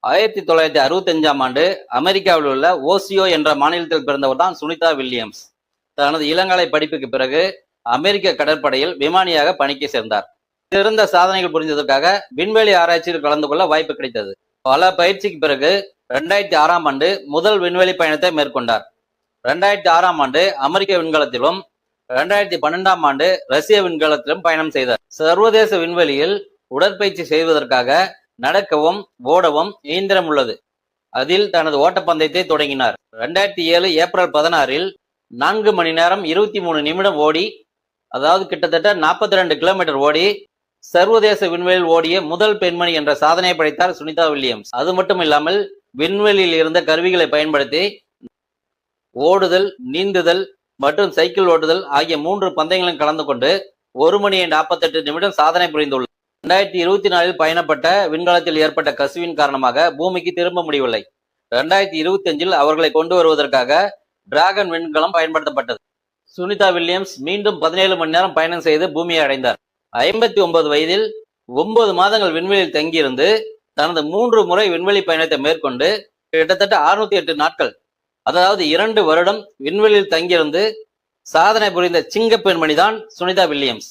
1965ஆம் ஆண்டு அமெரிக்காவில் உள்ள ஓசியோ என்ற மாநிலத்தில் பிறந்தவர் தான் சுனிதா வில்லியம்ஸ். தனது இளங்கலை படிப்புக்கு பிறகு அமெரிக்க கடற்படையில் விமானியாக பணிக்கு சேர்ந்தார். சிறந்த சாதனைகள் புரிந்ததற்காக விண்வெளி ஆராய்ச்சியில் கலந்து கொள்ள வாய்ப்பு கிடைத்தது. பல பயிற்சிக்கு பிறகு 2006ஆம் ஆண்டு முதல் விண்வெளி பயணத்தை மேற்கொண்டார். 2006ஆம் ஆண்டு அமெரிக்க விண்கலத்திலும் 2012ஆம் ஆண்டு ரஷ்ய விண்கலத்திலும் பயணம் செய்தார். சர்வதேச விண்வெளியில் உடற்பயிற்சி செய்வதற்காக நடக்கவும் ஓடவும் இயந்திரம் உள்ளது. அதில் தனது ஓட்டப்பந்தயத்தை தொடங்கினார். 2007 ஏப்ரல் 16இல் 4 மணி நேரம் 23 நிமிடம் ஓடி, அதாவது கிட்டத்தட்ட 42 கிலோமீட்டர் ஓடி சர்வதேச விண்வெளியில் ஓடிய முதல் பெண்மணி என்ற சாதனையை படைத்தார் சுனிதா வில்லியம்ஸ். அது மட்டும் இல்லாமல் விண்வெளியில் இருந்த கருவிகளை பயன்படுத்தி ஓடுதல், நீந்துதல் மற்றும் சைக்கிள் ஓட்டுதல் ஆகிய 3 பந்தயங்களும் கலந்து கொண்டு 1 மணி 48 நிமிடம் சாதனை புரிந்துள்ளார். 2024இல் பயணப்பட்ட விண்கலத்தில் ஏற்பட்ட கசிவின் காரணமாக பூமிக்கு திரும்ப முடியவில்லை. 2025இல் அவர்களை கொண்டு வருவதற்காக டிராகன் விண்கலம் பயன்படுத்தப்பட்டது. சுனிதா வில்லியம்ஸ் மீண்டும் 17 மணி நேரம் பயணம் செய்து பூமியை அடைந்தார். 59 வயதில் 9 மாதங்கள் விண்வெளியில் தங்கியிருந்து தனது 3 முறை விண்வெளி பயணத்தை மேற்கொண்டு கிட்டத்தட்ட 608 நாட்கள், அதாவது 2 வருடம் விண்வெளியில் தங்கியிருந்து சாதனை புரிந்த சிங்க பெண்மணி தான் சுனிதா வில்லியம்ஸ்.